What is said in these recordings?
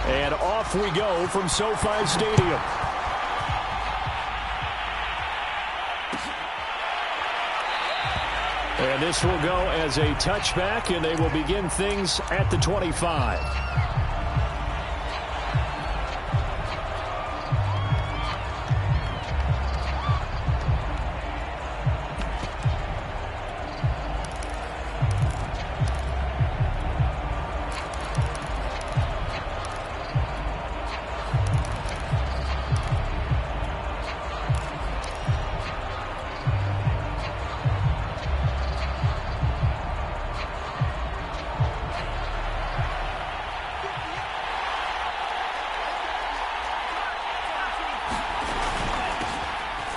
And off we go from SoFi Stadium. And this will go as a touchback, and they will begin things at the 25.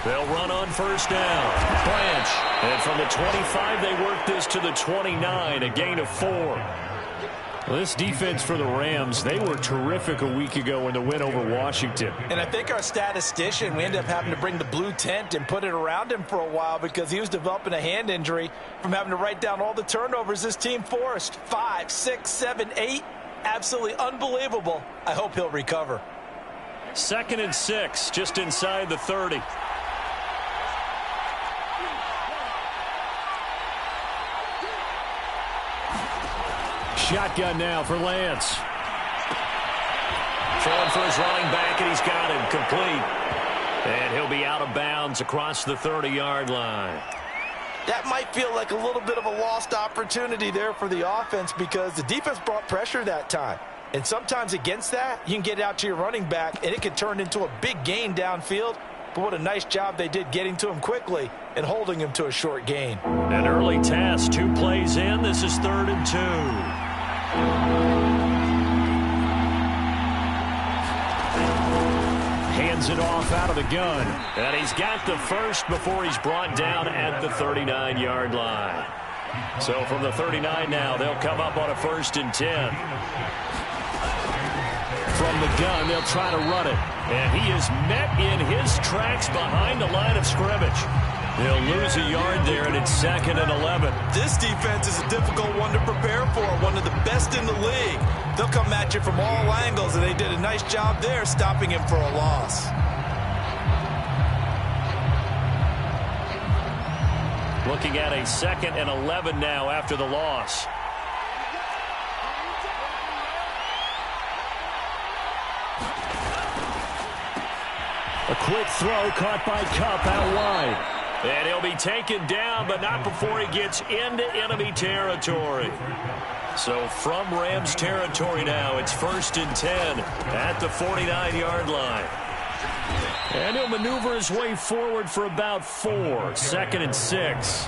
They'll run on first down. Branch. And from the 25, they work this to the 29, a gain of 4. Well, this defense for the Rams, they were terrific a week ago in the win over Washington. And I think our statistician, we ended up having to bring the blue tent and put it around him for a while because he was developing a hand injury from having to write down all the turnovers this team forced. 5, 6, 7, 8. Absolutely unbelievable. I hope he'll recover. 2nd and 6, just inside the 30. Shotgun now for Lance. Throwing for his running back, and he's got him complete. And he'll be out of bounds across the 30-yard line. That might feel like a little bit of a lost opportunity there for the offense because the defense brought pressure that time. And sometimes against that, you can get it out to your running back, and it can turn into a big gain downfield. But what a nice job they did getting to him quickly and holding him to a short gain. An early test, 2 plays in. This is 3rd and 2. Hands it off out of the gun. And he's got the first before he's brought down at the 39-yard line. So from the 39 now, they'll come up on a 1st and 10. From the gun, they'll try to run it. And he is met in his tracks behind the line of scrimmage. They'll lose a yard there, and it's 2nd and 11. This defense is a difficult one to prepare for, one of the best in the league. They'll come at you from all angles, and they did a nice job there stopping him for a loss. Looking at a 2nd and 11 now after the loss. A quick throw caught by Kupp out wide. And he'll be taken down, but not before he gets into enemy territory. So from Rams territory now, it's 1st and 10 at the 49-yard line. And he'll maneuver his way forward for about 4. 2nd and 6.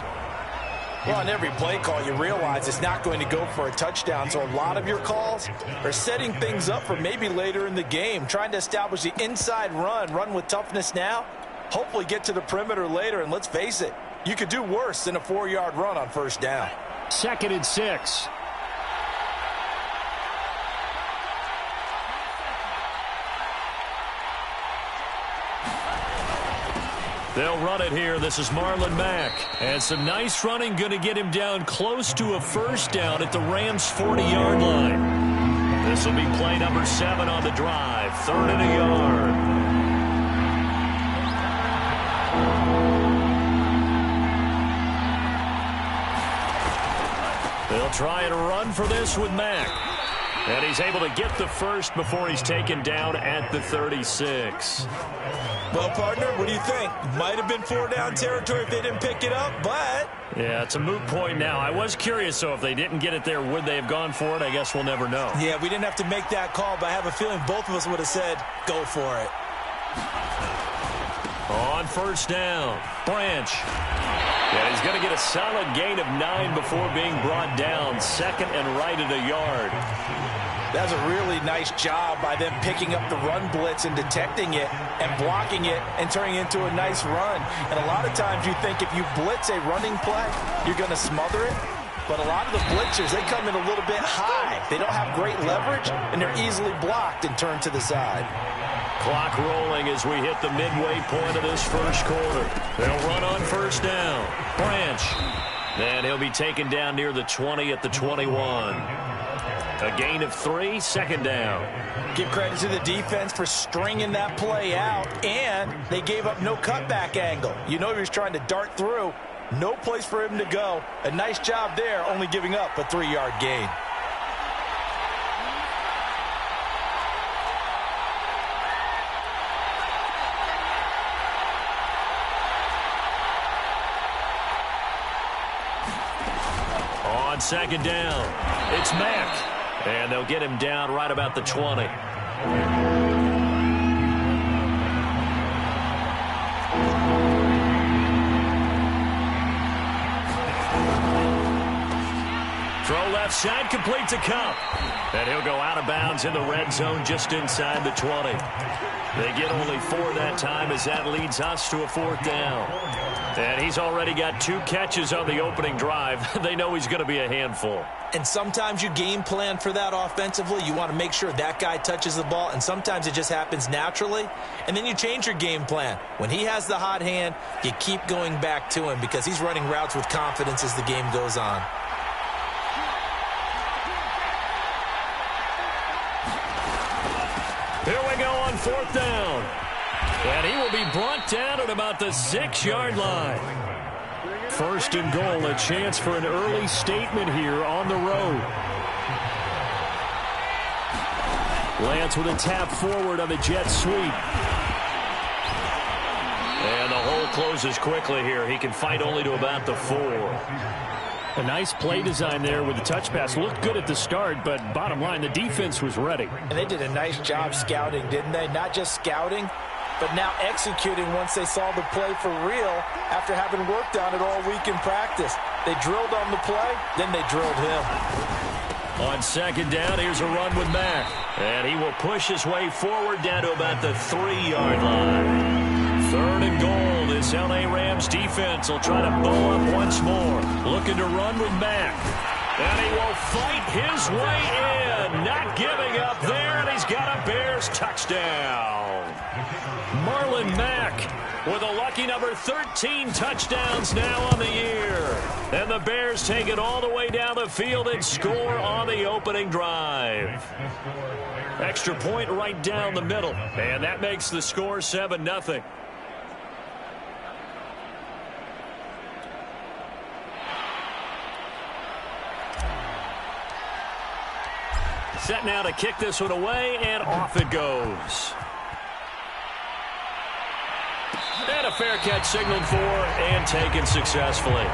Well, on every play call, you realize it's not going to go for a touchdown. So a lot of your calls are setting things up for maybe later in the game, trying to establish the inside run with toughness now, hopefully get to the perimeter later. And let's face it, you could do worse than a 4-yard run on first down. 2nd and 6. They'll run it here. This is Marlon Mack. And some nice running going to get him down close to a 1st down at the Rams' 40-yard line. This will be play number 7 on the drive. 3rd and a yard. They'll try and run for this with Mack. And he's able to get the first before he's taken down at the 36. Well, partner, what do you think? Might have been 4-down territory if they didn't pick it up, but... Yeah, it's a moot point now. I was curious, so if they didn't get it there, would they have gone for it? I guess we'll never know. Yeah, we didn't have to make that call, but I have a feeling both of us would have said, go for it. On first down, Branch. Yeah, he's going to get a solid gain of 9 before being brought down. 2nd and right at a yard. That's a really nice job by them picking up the run blitz and detecting it and blocking it and turning it into a nice run. And a lot of times you think if you blitz a running play, you're going to smother it. But a lot of the blitzers, they come in a little bit high. They don't have great leverage, and they're easily blocked and turned to the side. Clock rolling as we hit the midway point of this first quarter. They'll run on first down. Branch. And he'll be taken down near the 20 at the 21. A gain of 3, second down. Give credit to the defense for stringing that play out, and they gave up no cutback angle. You know he was trying to dart through. No place for him to go. A nice job there, only giving up a 3-yard gain. On second down, it's Mack. And they'll get him down right about the 20. Throw left side, complete to Cup. And he'll go out of bounds in the red zone just inside the 20. They get only 4 that time as that leads us to a 4th down. And he's already got 2 catches on the opening drive. They know he's going to be a handful. And sometimes you game plan for that offensively. You want to make sure that guy touches the ball, and sometimes it just happens naturally. And then you change your game plan. When he has the hot hand, you keep going back to him because he's running routes with confidence as the game goes on. Here we go on 4th down. And he will be brought down at about the 6-yard line. 1st and goal, a chance for an early statement here on the road. Lance with a tap forward on the jet sweep. And the hole closes quickly here. He can fight only to about the 4. A nice play design there with the touch pass. Looked good at the start, but bottom line, the defense was ready. And they did a nice job scouting, didn't they? Not just scouting, but now executing once they saw the play for real after having worked on it all week in practice. They drilled on the play, then they drilled him. On second down, here's a run with Mack. And he will push his way forward down to about the 3-yard line. 3rd and goal. This L.A. Rams defense will try to bow up once more. Looking to run with Mack. And he will fight his way in. Not giving up there, and he's got a Bears touchdown. Marlon Mack with a lucky number 13 touchdowns now on the year. And the Bears take it all the way down the field and score on the opening drive. Extra point right down the middle. And that makes the score 7-0. Set now to kick this one away, and off it goes. And a fair catch signaled for and taken successfully.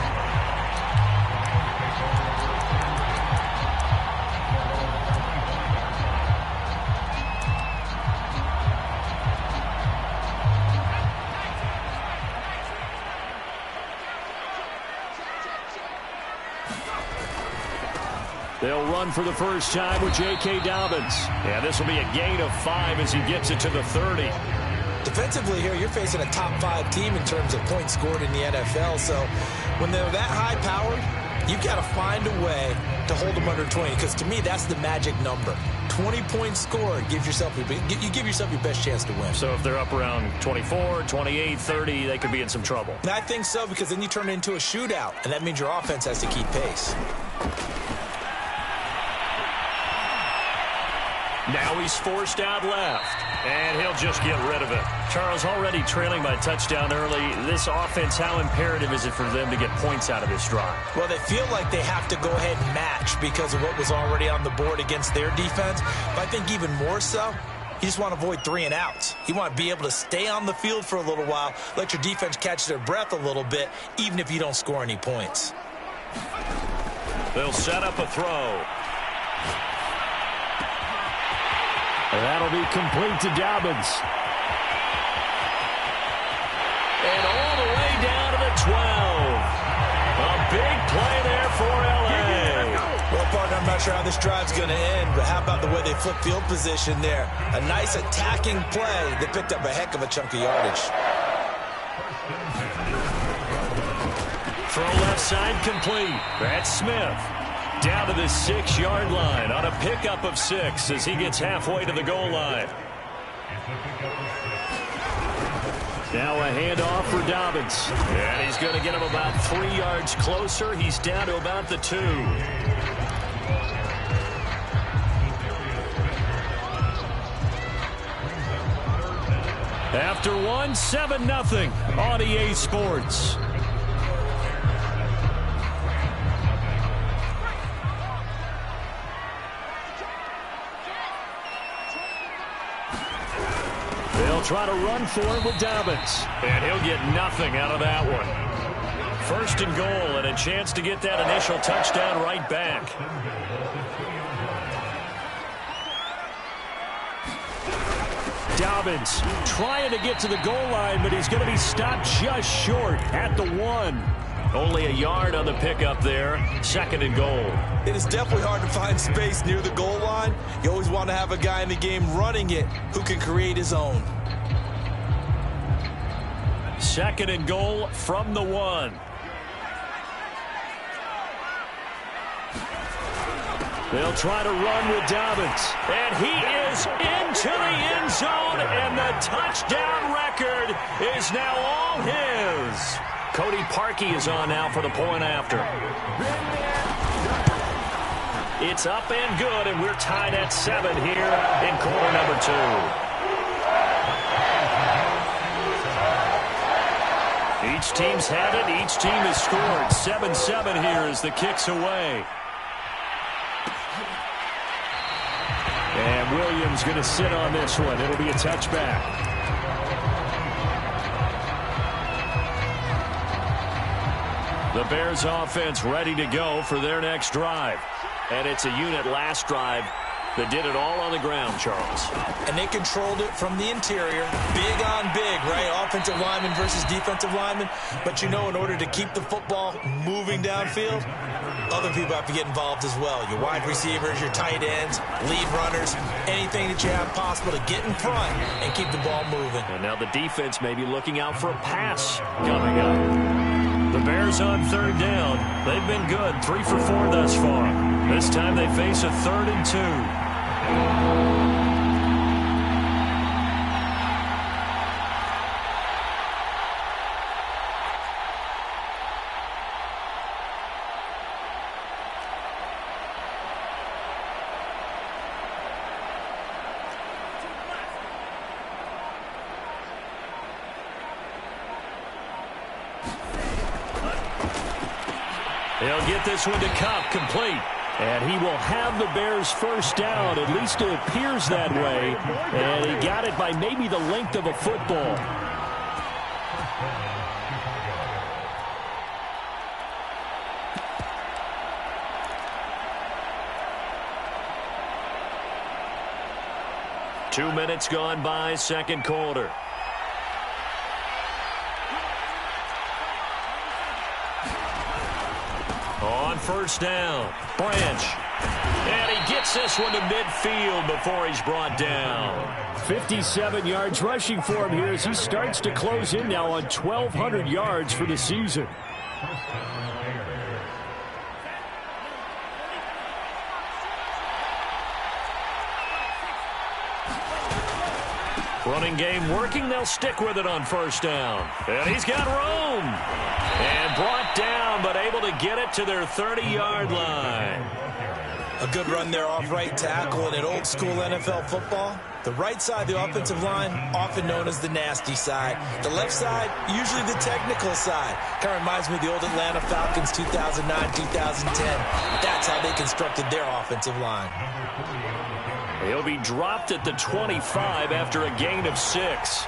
They'll run for the first time with J.K. Dobbins. Yeah, this will be a gain of 5 as he gets it to the 30. Defensively here, you're facing a top 5 team in terms of points scored in the NFL. So when they're that high-powered, you've got to find a way to hold them under 20. Because to me, that's the magic number. 20 points scored, you give yourself your best chance to win. So if they're up around 24, 28, 30, they could be in some trouble. And I think so, because then you turn it into a shootout, and that means your offense has to keep pace. Now he's forced out left, and he'll just get rid of it. Charles, already trailing by touchdown early. This offense, how imperative is it for them to get points out of this drive? Well, they feel like they have to go ahead and match because of what was already on the board against their defense. But I think even more so, you just want to avoid 3 and outs. You want to be able to stay on the field for a little while, let your defense catch their breath a little bit, even if you don't score any points. They'll set up a throw. That'll be complete to Dobbins. And all the way down to the 12. A big play there for L.A. Well, partner, I'm not sure how this drive's going to end, but how about the way they flip field position there? A nice attacking play that picked up a heck of a chunk of yardage. Throw left side complete. That's Smith. Down to the 6-yard line on a pickup of 6 as he gets halfway to the goal line. Now a handoff for Dobbins. And he's going to get him about 3 yards closer. He's down to about the 2. After one, 7-0 on EA Sports. They'll try to run for it with Dobbins. And he'll get nothing out of that one. First and goal, and a chance to get that initial touchdown right back. Dobbins trying to get to the goal line, but he's going to be stopped just short at the 1. Only a yard on the pickup there. Second and goal. It is definitely hard to find space near the goal line. You always want to have a guy in the game running it who can create his own. Second and goal from the 1. They'll try to run with Dobbins. And he is into the end zone, and the touchdown record is now all his. Cody Parkey is on now for the point after. It's up and good, and we're tied at 7 here in quarter number 2. Each team's had it. Each team has scored. 7-7 here as the kick's away. And Williams going to sit on this one. It'll be a touchback. The Bears offense ready to go for their next drive. And it's a unit last drive that did it all on the ground, Charles. And they controlled it from the interior. Big on big, right? Offensive lineman versus defensive lineman. But you know, in order to keep the football moving downfield, other people have to get involved as well. Your wide receivers, your tight ends, lead runners, anything that you have possible to get in front and keep the ball moving. And now the defense may be looking out for a pass coming up. The Bears on third down. They've been good, 3 for 4 thus far. This time they face a 3rd and 2. They'll get this one to Cup, complete. And he will have the Bears first down. At least it appears that way. And he got it by maybe the length of a football. Two minutes gone by, second quarter. On first down, Branch. And he gets this one to midfield before he's brought down. 57 yards rushing for him here as he starts to close in now on 1,200 yards for the season. Running game working. They'll stick with it on first down. And he's got room. And brought down, but able to get it to their 30-yard line. A good run there off right tackle. And in old school NFL football, the right side of the offensive line, often known as the nasty side. The left side, usually the technical side. Kind of reminds me of the old Atlanta Falcons 2009, 2010. That's how they constructed their offensive line. He'll be dropped at the 25 after a gain of 6.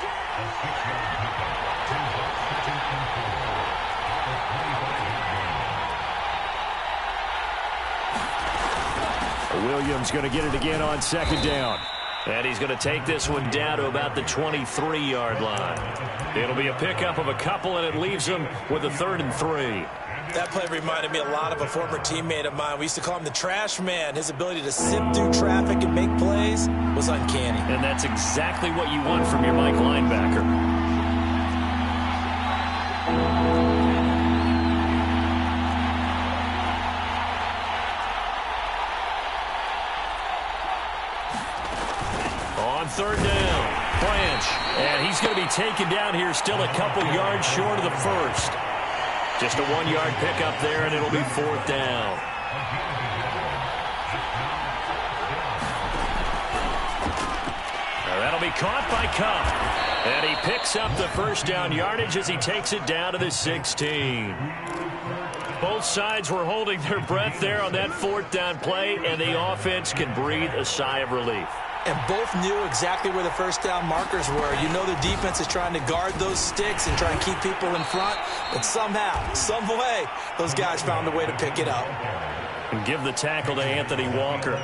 Williams going to get it again on second down. And he's going to take this one down to about the 23-yard line. It'll be a pickup of a couple, and it leaves him with a 3rd and 3. That play reminded me a lot of a former teammate of mine. We used to call him the trash man. His ability to sift through traffic and make plays was uncanny. And that's exactly what you want from your Mike linebacker. On third down, Branch. And he's going to be taken down here still a couple yards short of the first. Just a 1-yard pickup there, and it'll be 4th down. Now that'll be caught by Cup. And he picks up the first down yardage as he takes it down to the 16. Both sides were holding their breath there on that fourth down play, and the offense can breathe a sigh of relief. And both knew exactly where the first down markers were. You know the defense is trying to guard those sticks and try and keep people in front, but somehow, some way, those guys found a way to pick it up. And give the tackle to Anthony Walker.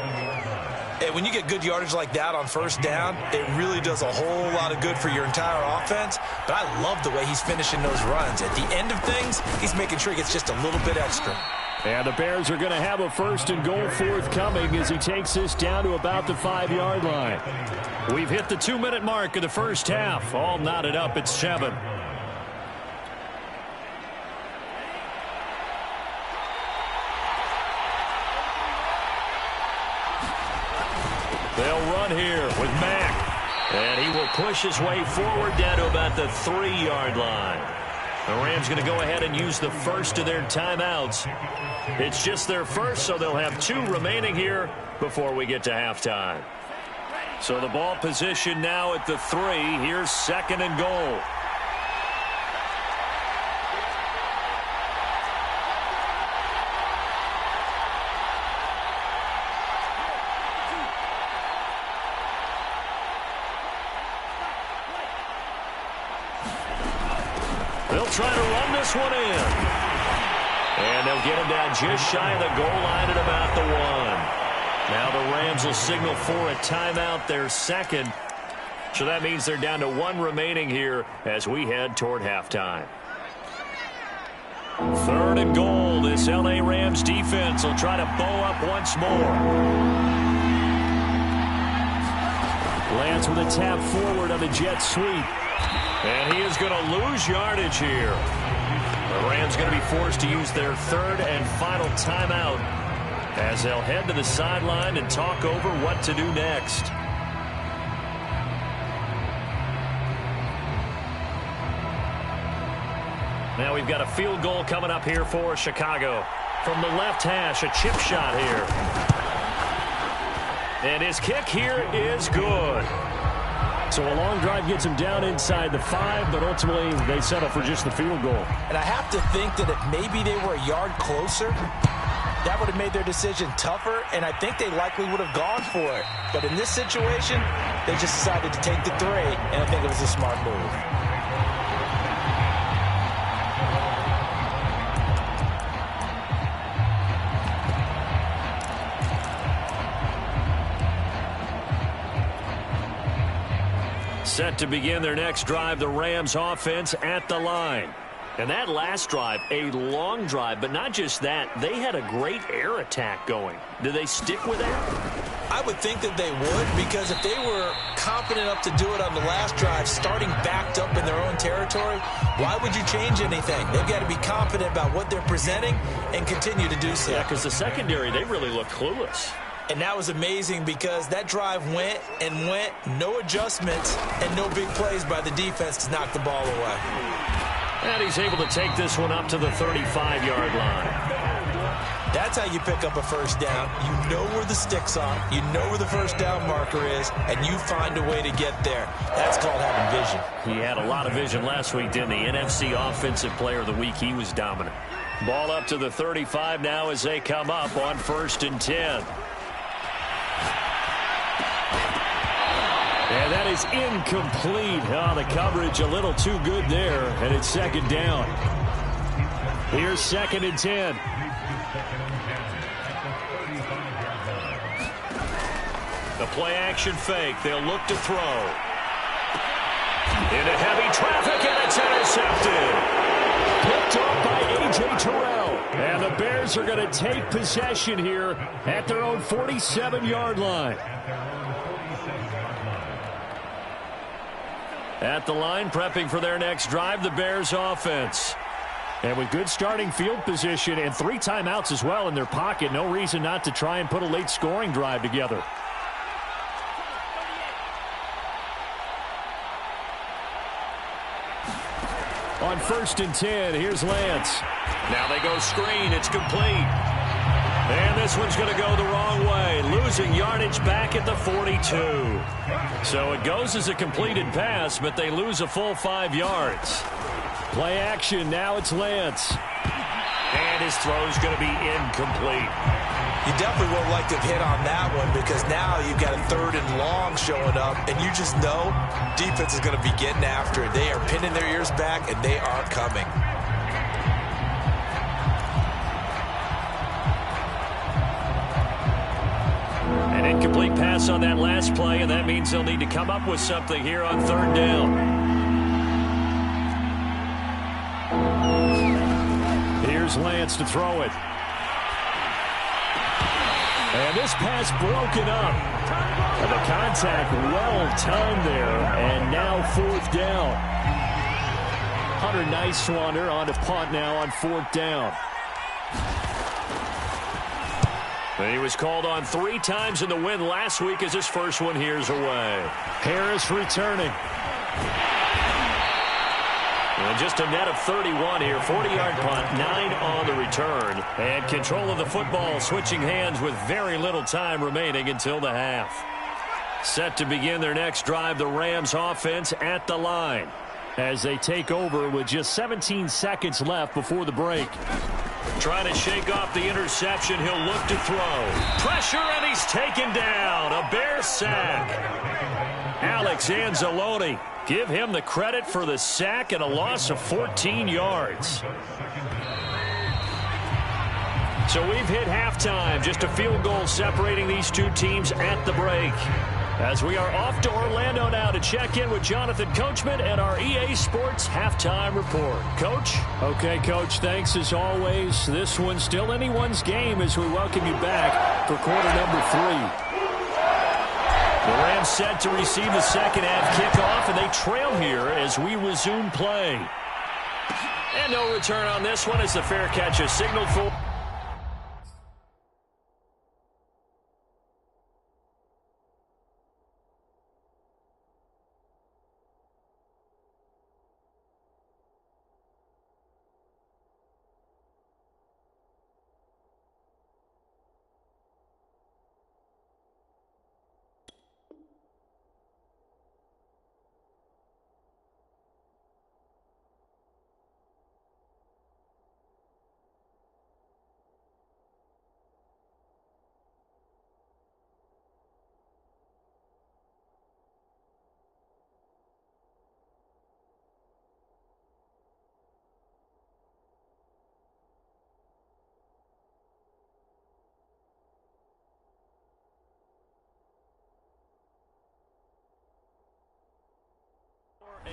And when you get good yardage like that on first down, it really does a whole lot of good for your entire offense. But I love the way he's finishing those runs. At the end of things, he's making sure he gets just a little bit extra. And the Bears are going to have a first and goal forthcoming as he takes this down to about the 5-yard line. We've hit the 2-minute mark of the first half. All knotted up at 7. They'll run here with Mack. And he will push his way forward down to about the 3-yard line. The Rams going to go ahead and use the first of their timeouts. It's just their first, so they'll have 2 remaining here before we get to halftime. So the ball position now at the 3. Here's 2nd and goal. They'll try to run this one in. And they'll get him down just shy of the goal line at about the 1. Now the Rams will signal for a timeout, their second. So that means they're down to 1 remaining here as we head toward halftime. 3rd and goal. This L.A. Rams defense will try to bow up once more. Lance with a tap forward on the jet sweep. And he is going to lose yardage here. The Rams going to be forced to use their 3rd and final timeout as they'll head to the sideline and talk over what to do next. Now we've got a field goal coming up here for Chicago. From the left hash, a chip shot here. And his kick here is good. So a long drive gets him down inside the 5, but ultimately they settle for just the field goal. And I have to think that if maybe they were a yard closer, that would have made their decision tougher, and I think they likely would have gone for it. But in this situation, they just decided to take the 3, and I think it was a smart move. Set to begin their next drive, the Rams offense at the line. And that last drive, a long drive, but not just that, they had a great air attack going. Do they stick with that? I would think that they would, because if they were confident enough to do it on the last drive, starting backed up in their own territory, why would you change anything? They've got to be confident about what they're presenting and continue to do so. Yeah, because the secondary, they really look clueless. And that was amazing because that drive went and went, no adjustments, and no big plays by the defense to knock the ball away. And he's able to take this one up to the 35-yard line. That's how you pick up a first down. You know where the sticks are, you know where the first down marker is, and you find a way to get there. That's called having vision. He had a lot of vision last week, didn't he? NFC Offensive Player of the Week, he was dominant. Ball up to the 35 now as they come up on 1st and 10. And that is incomplete. Oh, the coverage a little too good there, and it's 2nd down. Here's 2nd and 10. The play-action fake. They'll look to throw. Into heavy traffic, and it's intercepted. Picked up by A.J. Terrell. And the Bears are going to take possession here at their own 47-yard line. At the line, prepping for their next drive, the Bears offense. And with good starting field position and 3 timeouts as well in their pocket, no reason not to try and put a late scoring drive together. On 1st and 10, here's Lance. Now they go screen. It's complete. And this one's going to go the wrong way, losing yardage back at the 42. So it goes as a completed pass, but they lose a full 5 yards. Play action, now it's Lance. And his throw's going to be incomplete. You definitely would like to have hit on that one because now you've got a 3rd and long showing up, and you just know defense is going to be getting after it. They are pinning their ears back, and they are coming. An incomplete pass on that last play, and that means they'll need to come up with something here on 3rd down. Here's Lance to throw it. And this pass broken up. And the contact well timed there, and now 4th down. Hunter Nicewander on to punt now on 4th down. And he was called on 3 times in the win last week as his first one here's away. Harris returning. And just a net of 31 here. 40-yard punt, 9 on the return. And control of the football switching hands with very little time remaining until the half. Set to begin their next drive, the Rams offense at the line as they take over with just 17 seconds left before the break. Trying to shake off the interception. He'll look to throw. Pressure, and he's taken down. A Bear sack. Alex Anzalone. Give him the credit for the sack and a loss of 14 yards. So we've hit halftime. Just a field goal separating these two teams at the break. As we are off to Orlando now to check in with Jonathan Coachman and our EA Sports Halftime Report. Coach? Okay, Coach, thanks as always. This one's still anyone's game as we welcome you back for quarter number 3. The Rams set to receive the second half kickoff, and they trail here as we resume play. And no return on this one as the fair catch is signaled for.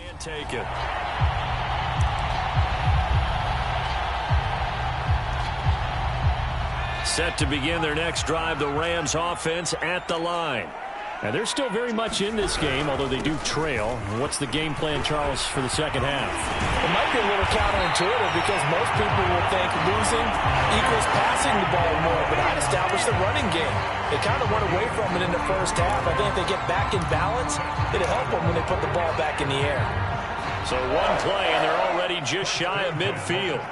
And take it. Set to begin their next drive, the Rams offense at the line. And they're still very much in this game, although they do trail. What's the game plan, Charles, for the second half? It might be a little counterintuitive because most people will think losing equals passing the ball more, but I'd establish the running game. They kind of went away from it in the first half. I think if they get back in balance, it'll help them when they put the ball back in the air. So one play, and they're already just shy of midfield.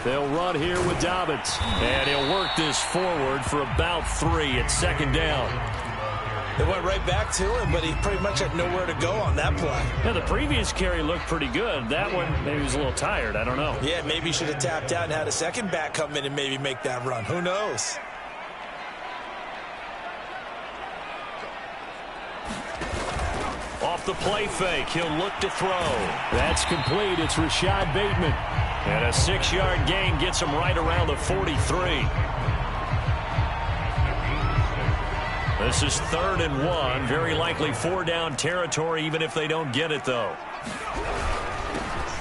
They'll run here with Dobbins. And he'll work this forward for about 3 at second down. They went right back to him, but he pretty much had nowhere to go on that play. Now, the previous carry looked pretty good. That one, maybe he was a little tired. I don't know. Yeah, maybe he should have tapped out and had a second back come in and maybe make that run. Who knows? Off the play fake, he'll look to throw. That's complete. It's Rashad Bateman. And a 6-yard gain gets him right around the 43. This is 3rd and 1. Very likely 4-down territory, even if they don't get it, though.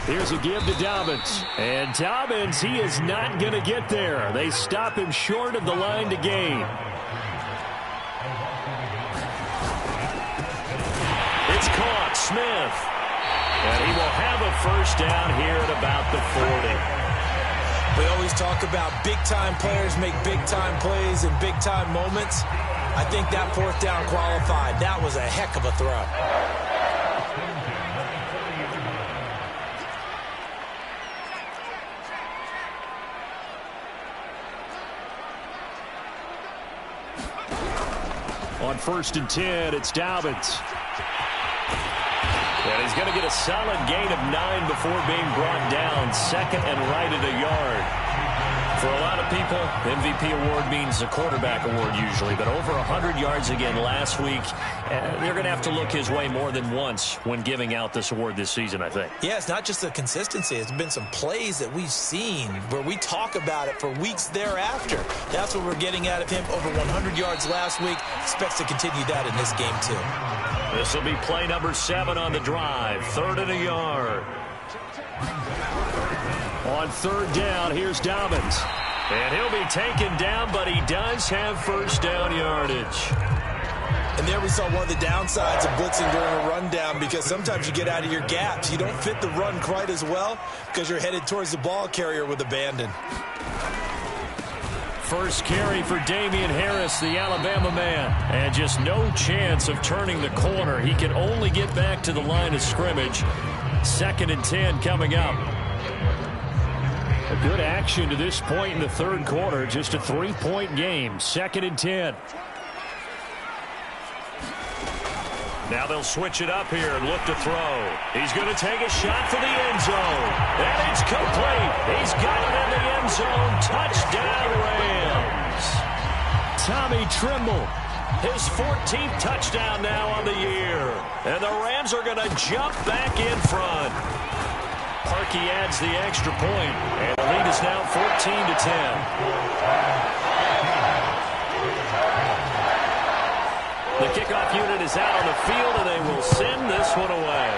Here's a give to Dobbins. And Dobbins, he is not going to get there. They stop him short of the line to gain. It's caught. Smith. And he will have a first down here at about the 40. We always talk about big-time players make big-time plays in big-time moments. I think that 4th down qualified. That was a heck of a throw. On 1st and 10, it's Dobbins. And he's going to get a solid gain of 9 before being brought down. Second and right at a yard. For a lot of people, MVP award means a quarterback award usually, but over 100 yards again last week. They're going to have to look his way more than once when giving out this award this season, I think. Yeah, it's not just the consistency. It's been some plays that we've seen where we talk about it for weeks thereafter. That's what we're getting out of him. Over 100 yards last week. Expects to continue that in this game, too. This will be play number 7 on the drive. 3rd and a yard. On 3rd down, here's Dobbins. And he'll be taken down, but he does have first down yardage. And there we saw one of the downsides of blitzing during a rundown, because sometimes you get out of your gaps. You don't fit the run quite as well because you're headed towards the ball carrier with abandon. First carry for Damian Harris, the Alabama man. And just no chance of turning the corner. He can only get back to the line of scrimmage. 2nd and 10 coming up. A good action to this point in the 3rd quarter. Just a 3-point game. 2nd and 10. Now they'll switch it up here and look to throw. He's going to take a shot for the end zone. And it's complete. He's got it in the end zone. Touchdown, Rams. Tommy Tremble, his 14th touchdown now on the year. And the Rams are going to jump back in front. Parkey adds the extra point. And the lead is now 14-10. The kickoff unit is out on the field, and they will send this one away.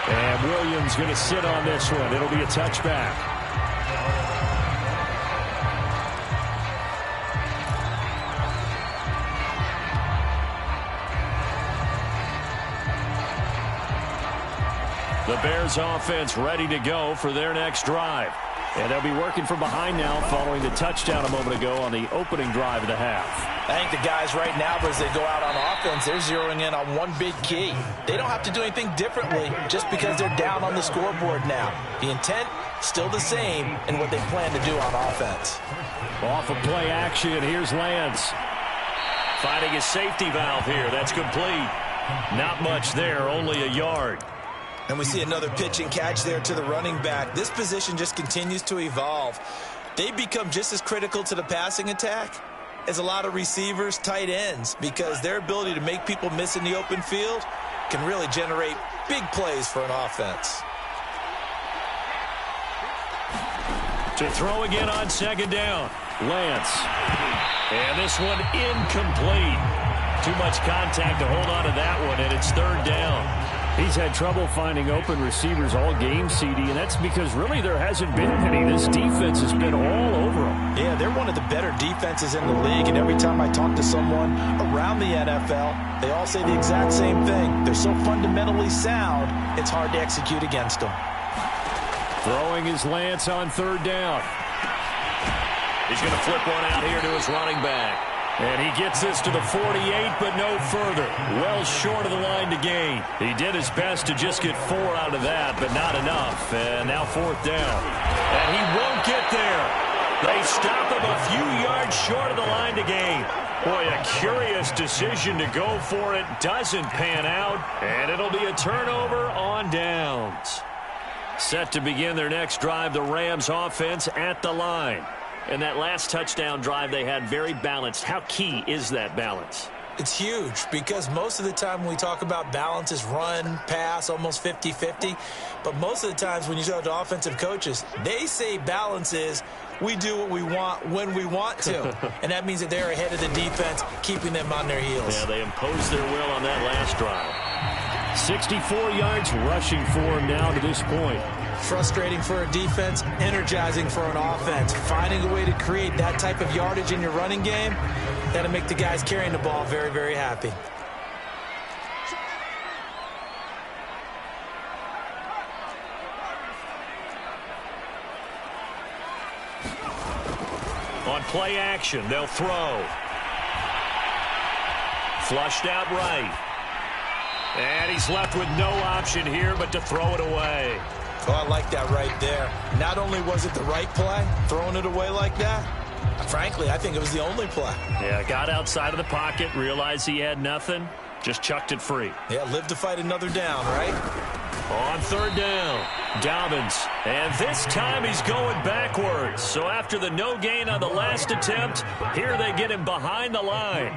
And Williams going to sit on this one. It'll be a touchback. The Bears offense ready to go for their next drive. And they'll be working from behind now following the touchdown a moment ago on the opening drive of the half. I think the guys right now, as they go out on offense, they're zeroing in on one big key. They don't have to do anything differently just because they're down on the scoreboard now. The intent, still the same in what they plan to do on offense. Off of play action, here's Lance. Finding his safety valve here. That's complete. Not much there, only a yard. And we see another pitch and catch there to the running back. This position just continues to evolve. They become just as critical to the passing attack as a lot of receivers, tight ends, because their ability to make people miss in the open field can really generate big plays for an offense. To throw again on 2nd down, Lance. And this one incomplete. Too much contact to hold on to that one, and it's 3rd down. He's had trouble finding open receivers all game, CD, and that's because really there hasn't been any. This defense has been all over them. Yeah, they're one of the better defenses in the league, and every time I talk to someone around the NFL, they all say the exact same thing. They're so fundamentally sound, it's hard to execute against them. Throwing his Lance on 3rd down. He's going to flip one out here to his running back. And he gets this to the 48, but no further. Well short of the line to gain. He did his best to just get 4 out of that, but not enough. And now 4th down. And he won't get there. They stop him a few yards short of the line to gain. Boy, a curious decision to go for it. Doesn't pan out. And it'll be a turnover on downs. Set to begin their next drive, the Rams offense at the line. And that last touchdown drive they had very balanced. How key is that balance? It's huge because most of the time when we talk about balance is run, pass, almost 50-50. But most of the times when you talk to offensive coaches, they say balance is we do what we want when we want to. And that means that they're ahead of the defense, keeping them on their heels. Yeah, they imposed their will on that last drive. 64 yards rushing for him now to this point. Frustrating for a defense, energizing for an offense. Finding a way to create that type of yardage in your running game, that'll make the guys carrying the ball very, very happy. On play action, they'll throw. Flushed out right. And he's left with no option here but to throw it away. Oh, I like that right there. Not only was it the right play, throwing it away like that, Frankly, I think it was the only play. Yeah, got outside of the pocket, realized he had nothing, just chucked it free. Yeah, live to fight another down, right? On third down, Dobbins. And this time he's going backwards. So after the no gain on the last attempt, here they get him behind the line.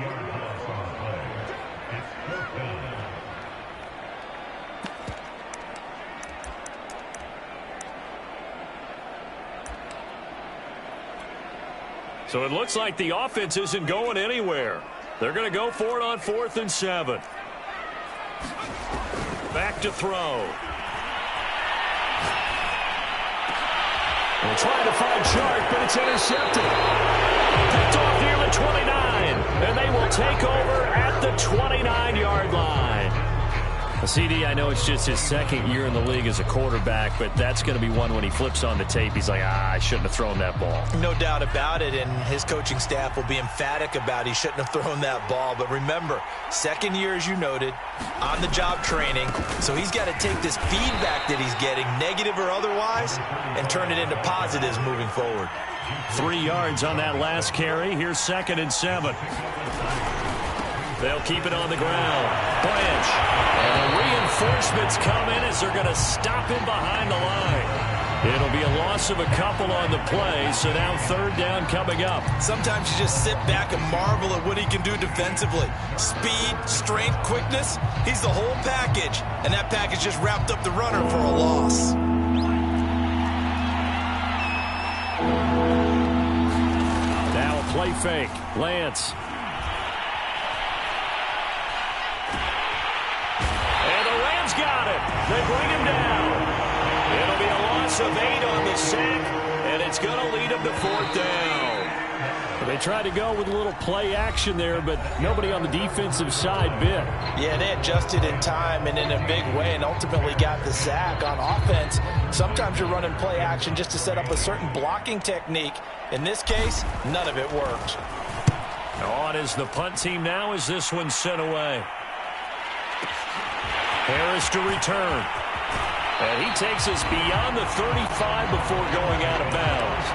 So it looks like the offense isn't going anywhere. They're going to go for it on 4th and 7. Back to throw. We're trying to find Chark, but it's intercepted. Picked off near the 29, and they will take over at the 29-yard line. CD, I know it's just his second year in the league as a quarterback, but that's going to be one when he flips on the tape. He's like, I shouldn't have thrown that ball. No doubt about it, and his coaching staff will be emphatic about he shouldn't have thrown that ball. But remember, second year, as you noted, on-the-job training, so he's got to take this feedback that he's getting, negative or otherwise, and turn it into positives moving forward. 3 yards on that last carry. Here's 2nd and 7. They'll keep it on the ground. Blanche. And the reinforcements come in as they're going to stop him behind the line. It'll be a loss of a couple on the play, so now 3rd down coming up. Sometimes you just sit back and marvel at what he can do defensively. Speed, strength, quickness, he's the whole package. And that package just wrapped up the runner for a loss. Now a play fake. Lance. Got it. They bring him down. It'll be a loss of 8 on the sack, and it's going to lead him to 4th down. They tried to go with a little play action there, but nobody on the defensive side bit. Yeah, they adjusted in time and in a big way and ultimately got the sack. On offense, sometimes you're running play action just to set up a certain blocking technique. In this case, none of it worked. On is the punt team now as this one's sent away. Harris to return. And he takes us beyond the 35 before going out of bounds.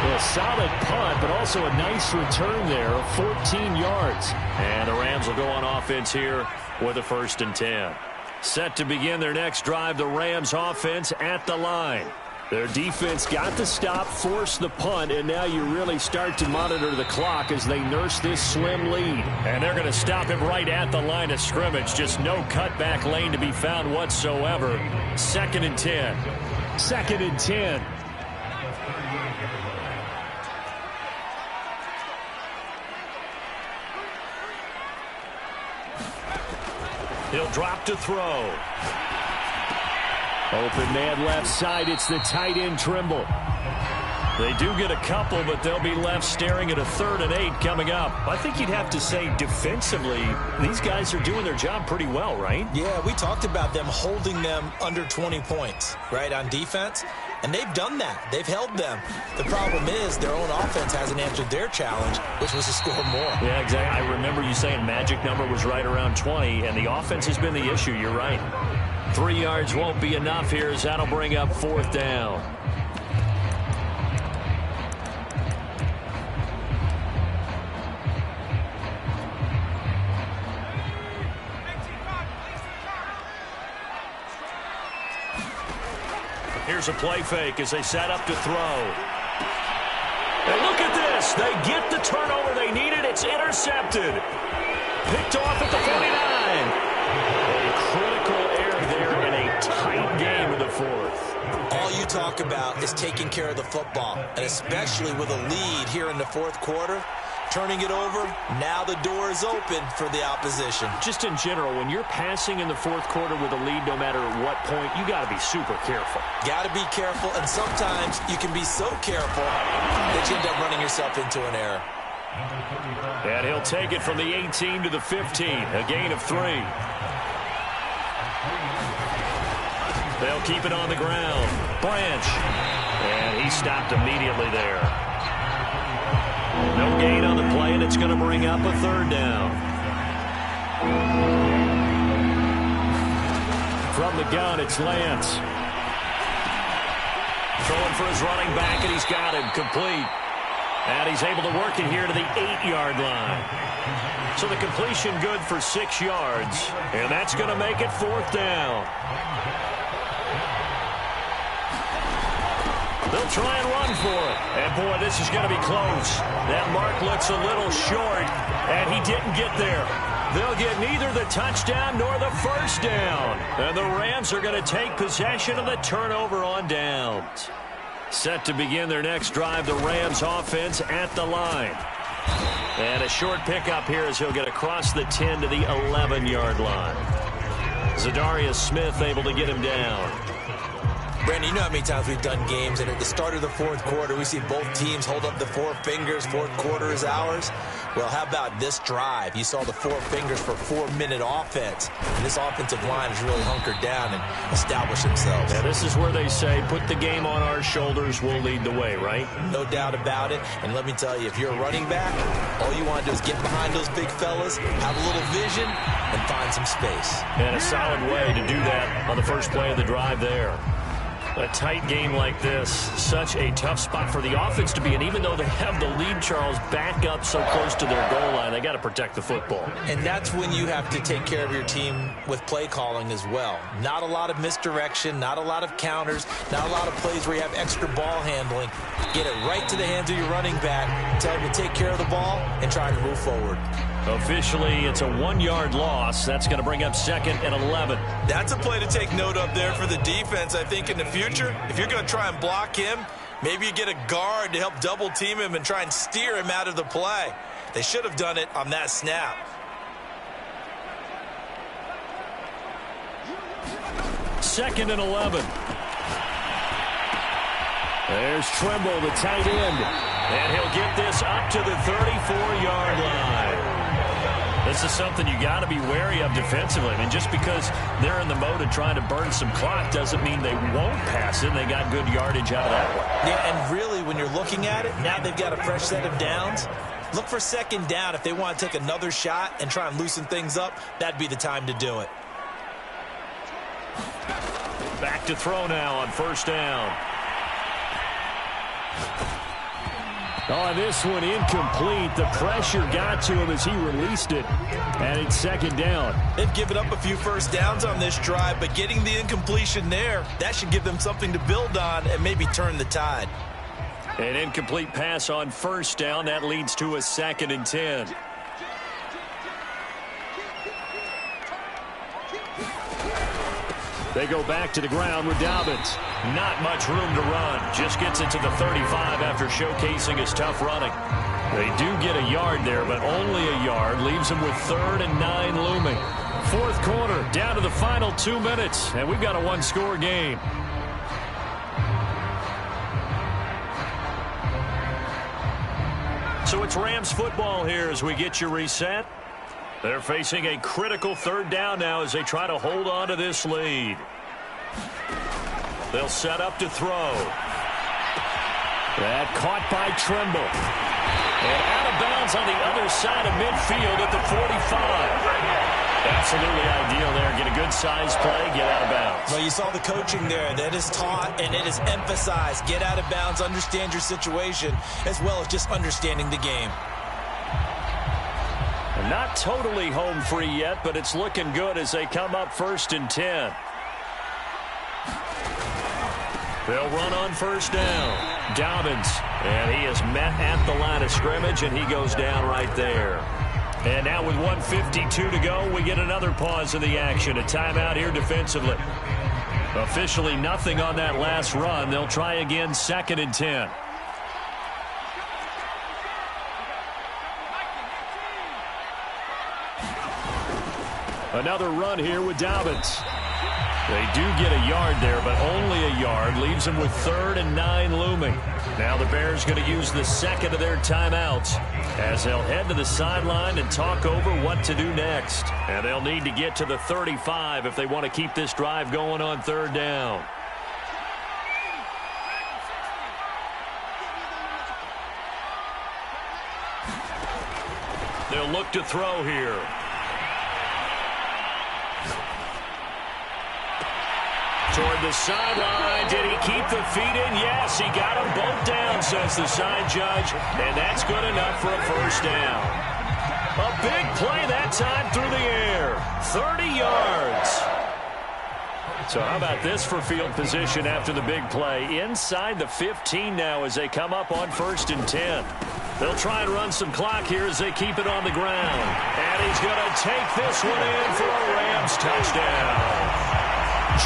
Well, a solid punt, but also a nice return there of 14 yards. And the Rams will go on offense here with a 1st and 10. Set to begin their next drive, the Rams offense at the line. Their defense got the stop, forced the punt, and now you really start to monitor the clock as they nurse this slim lead. And they're going to stop him right at the line of scrimmage. Just no cutback lane to be found whatsoever. 2nd and 10. 2nd and 10. He'll drop to throw. Open man left side. It's the tight end Trimble. They do get a couple, but they'll be left staring at a 3rd and 8 coming up. I think you'd have to say defensively, these guys are doing their job pretty well, right? Yeah, we talked about them holding them under 20 points, right, on defense. And they've done that. They've held them. The problem is their own offense hasn't answered their challenge, which was to score more. Yeah, exactly. I remember you saying magic number was right around 20, and the offense has been the issue. You're right. 3 yards won't be enough here as that'll bring up 4th down. Here's a play fake as they set up to throw. And look at this. They get the turnover they needed. It's intercepted. Picked off at the 49. A critical error there in a tight game in the 4th. All you talk about is taking care of the football, and especially with a lead here in the 4th quarter. Turning it over, now the door is open for the opposition. Just in general, when you're passing in the 4th quarter with a lead, no matter what point, you got to be super careful. Got to be careful, and sometimes you can be so careful that you end up running yourself into an error. And he'll take it from the 18 to the 15, a gain of 3. They'll keep it on the ground. Branch. And he stopped immediately there. No gain on the play, and it's going to bring up a 3rd down. From the gun, it's Lance. Throwing for his running back, and he's got him complete. And he's able to work it here to the 8-yard line. So the completion good for 6 yards. And that's going to make it 4th down. They'll try and run for it. And, boy, this is going to be close. That mark looks a little short, and he didn't get there. They'll get neither the touchdown nor the first down. And the Rams are going to take possession of the turnover on downs. Set to begin their next drive, the Rams offense at the line. And a short pickup here as he'll get across the 10 to the 11-yard line. Zadarius Smith able to get him down. Brandon, you know how many times we've done games, and at the start of the fourth quarter, we see both teams hold up the 4 fingers, fourth quarter is ours. Well, how about this drive? You saw the 4 fingers for 4-minute offense. And this offensive line has really hunkered down and established themselves. Yeah, this is where they say, put the game on our shoulders, we'll lead the way, right? No doubt about it. And let me tell you, if you're a running back, all you want to do is get behind those big fellas, have a little vision, and find some space. And a solid way to do that on the first play of the drive there. A tight game like this, such a tough spot for the offense to be in. Even though they have the lead, Charles, back up so close to their goal line, they got to protect the football. And that's when you have to take care of your team with play calling as well. Not a lot of misdirection, not a lot of counters, not a lot of plays where you have extra ball handling. Get it right to the hands of your running back, tell him to take care of the ball, and try to move forward. Officially, it's a 1-yard loss. That's going to bring up 2nd and 11. That's a play to take note of there for the defense, I think, in the future. If you're going to try and block him, maybe you get a guard to help double team him and try and steer him out of the play. They should have done it on that snap. Second and 11. There's Trimble, the tight end. And he'll get this up to the 34-yard line. This is something you got to be wary of defensively. I mean, just because they're in the mode of trying to burn some clock doesn't mean they won't pass it. They got good yardage out of that one. Yeah, and really, when you're looking at it, now they've got a fresh set of downs. Look for 2nd down. If they want to take another shot and try and loosen things up, that'd be the time to do it. Back to throw now on 1st down. Oh, this one incomplete. The pressure got to him as he released it. And it's 2nd down. They've given up a few first downs on this drive, but getting the incompletion there, that should give them something to build on and maybe turn the tide. An incomplete pass on 1st down. That leads to a 2nd and 10. They go back to the ground with Dobbins. Not much room to run. Just gets it to the 35 after showcasing his tough running. They do get a yard there, but only a yard. Leaves them with 3rd and 9 looming. 4th quarter, down to the final 2 minutes, and we've got a 1-score game. So it's Rams football here as we get you reset. They're facing a critical 3rd down now as they try to hold on to this lead. They'll set up to throw. That caught by Trimble. And out of bounds on the other side of midfield at the 45. Absolutely ideal there. Get a good size play, get out of bounds. Well, you saw the coaching there. That is taught and it is emphasized. Get out of bounds, understand your situation, as well as just understanding the game. Not totally home free yet, but it's looking good as they come up 1st and 10. They'll run on 1st down. Dobbins, and he is met at the line of scrimmage, and he goes down right there. And now with 1:52 to go, we get another pause in the action. A timeout here defensively. Officially nothing on that last run. They'll try again 2nd and 10. Another run here with Dobbins. They do get a yard there, but only a yard. Leaves them with 3rd and 9 looming. Now the Bears going to use the 2nd of their timeouts as they'll head to the sideline and talk over what to do next. And they'll need to get to the 35 if they want to keep this drive going on 3rd down. They'll look to throw here. Toward the sideline. Did he keep the feet in? Yes, he got them both down, says the side judge. And that's good enough for a first down. A big play that time through the air. 30 yards. So how about this for field position after the big play? Inside the 15 now as they come up on 1st and 10. They'll try and run some clock here as they keep it on the ground. And he's going to take this one in for a Rams touchdown.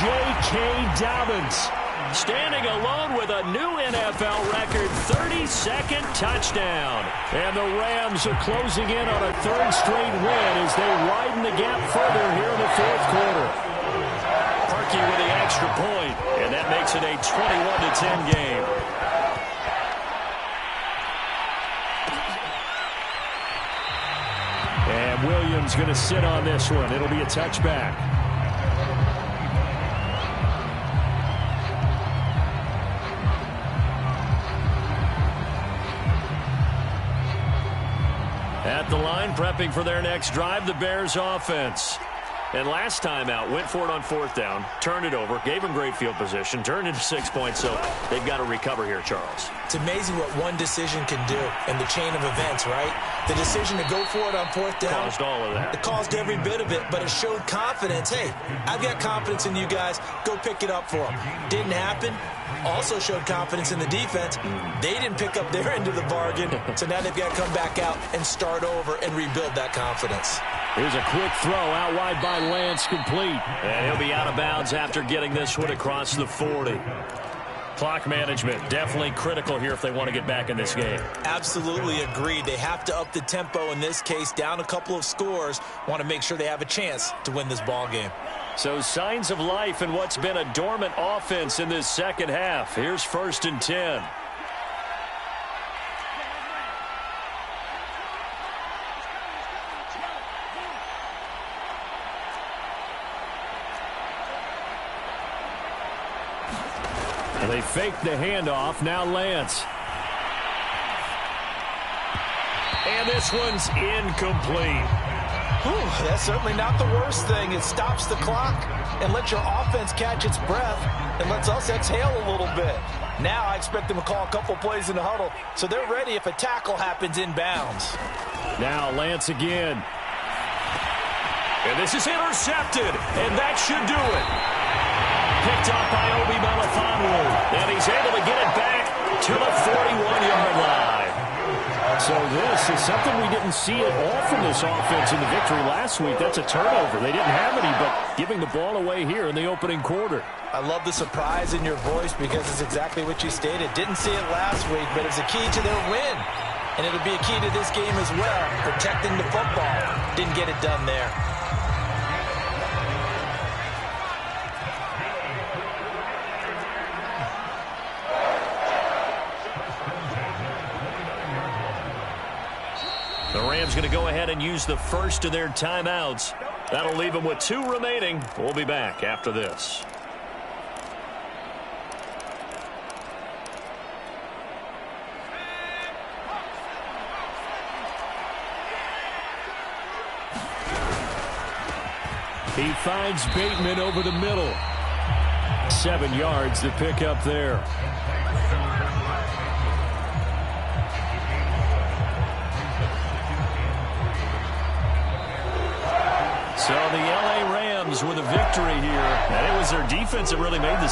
J.K. Dobbins standing alone with a new NFL record 32nd touchdown. And the Rams are closing in on a 3rd straight win as they widen the gap further here in the 4th quarter. Parkey with the extra point, and that makes it a 21-10 game. And Williams going to sit on this one. It'll be a touchback. At the line, prepping for their next drive, the Bears offense. And last time out, went for it on 4th down, turned it over, gave them great field position, turned into 6 points, so they've got to recover here, Charles. It's amazing what one decision can do in the chain of events, right? The decision to go for it on 4th down. Caused all of that. It caused every bit of it, but it showed confidence. Hey, I've got confidence in you guys. Go pick it up for them. Didn't happen. Also showed confidence in the defense. They didn't pick up their end of the bargain, so now they've got to come back out and start over and rebuild that confidence. Here's a quick throw out wide by Lance, complete. And he'll be out of bounds after getting this one across the 40. Clock management, definitely critical here if they want to get back in this game. Absolutely agreed. They have to up the tempo in this case, down a couple of scores. Want to make sure they have a chance to win this ball game. So signs of life in what's been a dormant offense in this second half. Here's 1st and 10. And they fake the handoff. Now Lance. And this one's incomplete. Whew, that's certainly not the worst thing. It stops the clock and lets your offense catch its breath and lets us exhale a little bit. Now I expect them to call a couple plays in the huddle so they're ready if a tackle happens inbounds. Now Lance again. And this is intercepted, and that should do it. Picked up by Obi Melifonwu, and he's able to get it back to the 41-yard line. So this is something we didn't see at all from this offense in the victory last week. That's a turnover. They didn't have any, but giving the ball away here in the opening quarter. I love the surprise in your voice because it's exactly what you stated. Didn't see it last week, but it's a key to their win. And it'll be a key to this game as well, protecting the football. Didn't get it done there. The Rams going to go ahead and use the first of their timeouts. That'll leave them with 2 remaining. We'll be back after this. He finds Bateman over the middle. 7 yards to pick up there. So the L.A. Rams with a victory here. And it was their defense that really made the